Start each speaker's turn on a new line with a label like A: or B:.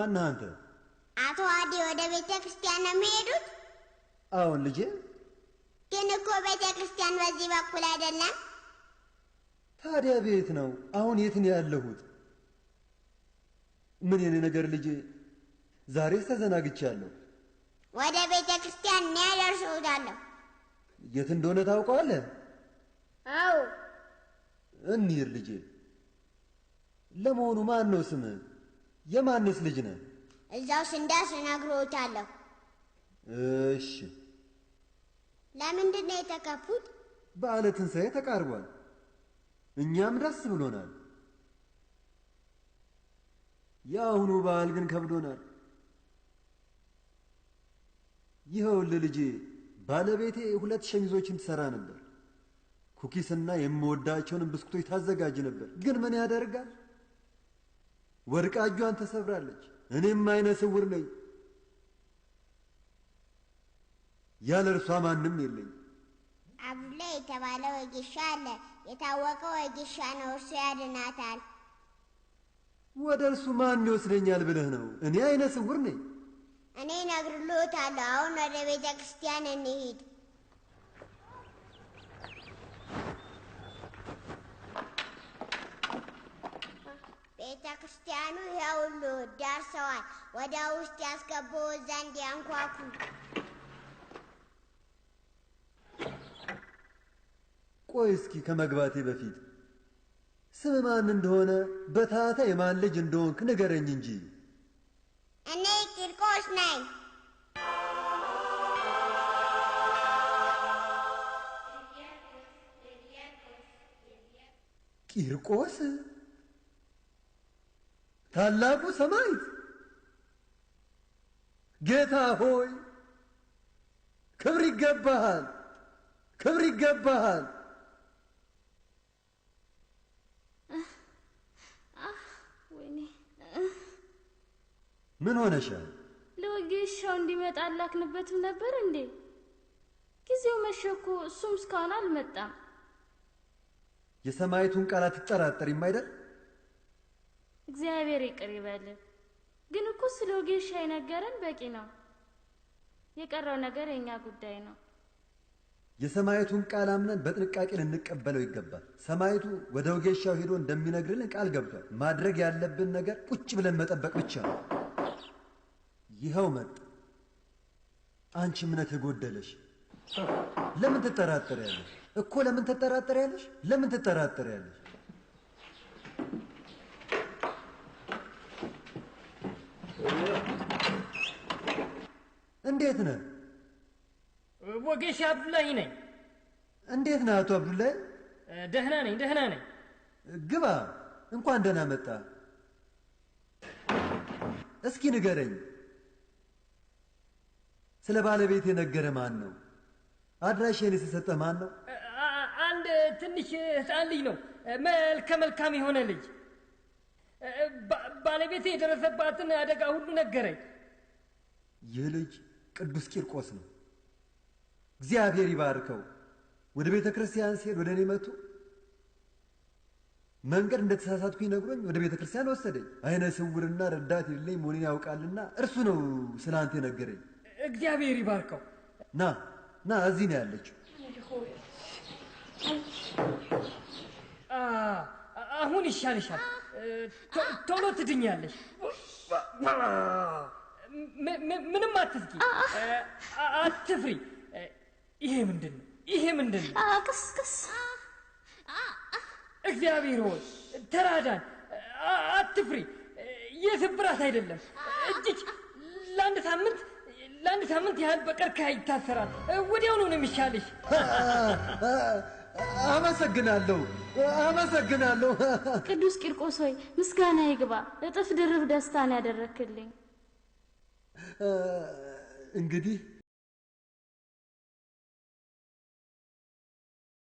A: ማን አንተ?
B: አቶ አዲ ወደ ቤተ ክርስቲያን ነው የሚሄዱት?
A: አዎን ልጄ።
B: ግን እኮ ቤተ ክርስቲያን በዚህ በኩል አይደለም።
A: ታዲያ ቤት ነው። አሁን የት ነው ያለሁት? ምን የኔ ነገር ልጄ፣ ዛሬስ ተዘናግቻለሁ።
B: ወደ ቤተ ክርስቲያን ነው ያደርሱታለሁ።
A: የት እንደሆነ ታውቀዋለህ?
B: አዎ።
A: እንሂድ ልጄ። ለመሆኑ ማን ነው ስምህ? የማንስ ልጅ ነህ?
B: እዛው ስንደርስ እነግርዎታለሁ።
A: እሺ።
B: ለምንድን ነው የተከፉት?
A: በዓለ ትንሣኤ ተቃርቧል። እኛም ደስ ብሎናል። የአሁኑ በዓል ግን ከብዶናል። ይኸውልህ ልጄ፣ ባለቤቴ 2 ሸሚዞችን ትሰራ ነበር። ኩኪስና የምወዳቸውን ብስኩቶች ታዘጋጅ ነበር። ግን ምን ያደርጋል፣ ወድቃ እጇን ተሰብራለች። እኔም አይነ ስውር ነኝ። ያለ እርሷ ማንም የለኝ።
B: አብዱላ የተባለ ወጌሻ አለ። የታወቀ ወጌሻ ነው። እርሱ ያድናታል።
A: ወደ እርሱ ማን ይወስደኛል ብለህ ነው? እኔ አይነ ስውር ነኝ።
B: እኔ እነግርልዎታለሁ። አሁን ወደ ቤተ ክርስቲያን እንሂድ። ቤተ ክርስቲያኑ ይኸውሉ ደርሰዋል። ወደ ውስጥ ያስገባው ዘንድ ያንኳኩ።
A: ቆይ እስኪ ከመግባቴ በፊት ስም ማን እንደሆነ በታታ የማን ልጅ እንደሆንክ ንገረኝ እንጂ።
B: እኔ ቂርቆስ ነኝ።
A: ቂርቆስ? ታላቁ ሰማዕት? ጌታ ሆይ ክብር ይገባሃል፣ ክብር ይገባሃል።
C: ወይኔ
A: ምን ሆነሻል?
C: ለወጌሻው እንዲመጣ አላክንበትም ነበር እንዴ? ጊዜው መሸኮ፣ እሱም እስካሁን አልመጣም።
A: የሰማዕቱን ቃላት ትጠራጠሪም አይደል?
C: እግዚአብሔር ይቅር ይበል። ግን እኮ ስለ ወጌሻ የነገረን በቂ ነው። የቀረው ነገር የኛ ጉዳይ ነው።
A: የሰማዕቱን ቃል አምነን በጥንቃቄ ልንቀበለው ይገባል። ሰማዕቱ ወደ ወጌሻው ሄዶ እንደሚነግርልን ቃል ገብቷል። ማድረግ ያለብን ነገር ቁጭ ብለን መጠበቅ ብቻ ነው። ይኸው መጣ። አንቺ እምነት ጎደለሽ። ለምን ትጠራጠሪያለሽ? እኮ ለምን ትጠራጠሪያለሽ? ለምን ትጠራጠሪያለሽ? እንዴት ነህ?
D: ወጌሻ አብዱላሂ ነኝ።
A: እንዴት ነህ አቶ አብዱላሂ?
D: ደህና ነኝ፣ ደህና ነኝ።
A: ግባ። እንኳን ደህና መጣ። እስኪ ንገረኝ፣ ስለ ባለቤት የነገረ ማን ነው? አድራሻዬን የሰጠ ማን ነው?
D: አንድ ትንሽ ህፃን ልጅ ነው፣ መልከ መልካም የሆነ ልጅ። ባለቤቴ የደረሰባትን አደጋ ሁሉ ነገረኝ።
A: ይህ ልጅ ቅዱስ ቂርቆስ ነው። እግዚአብሔር ይባርከው። ወደ ቤተ ክርስቲያን ሲሄድ ወደ እኔ መጥቶ መንገድ እንደተሳሳትኩኝ ነግሮኝ ወደ ቤተ ክርስቲያን ወሰደኝ። አይነ ስውርና ረዳት የሌለኝ መሆኔን ያውቃልና እርሱ ነው ስለ አንተ የነገረኝ።
D: እግዚአብሔር ይባርከው።
A: ና ና፣ እዚህ ነው ያለችው።
D: አሁን ይሻልሻል፣ ቶሎ ትድኛለሽ። ምንም አትስጊ፣ አትፍሪ። ይሄ ምንድን ነው? ይሄ ምንድን ነው?
C: ቅስቅስ።
D: እግዚአብሔር ሆይ ተራዳን፣ አትፍሪ። የስብራት አይደለም። እጅግ ለአንድ ሳምንት ያህል በቀርከሃ ይታሰራል። ወዲያውኑ ነው የሚሻልሽ።
A: አመሰግናለሁ፣ አመሰግናለሁ።
C: ቅዱስ ቂርቆስ ሆይ ምስጋና ይግባ። እጥፍ ድርብ ደስታን ያደረክልኝ።
A: እንግዲህ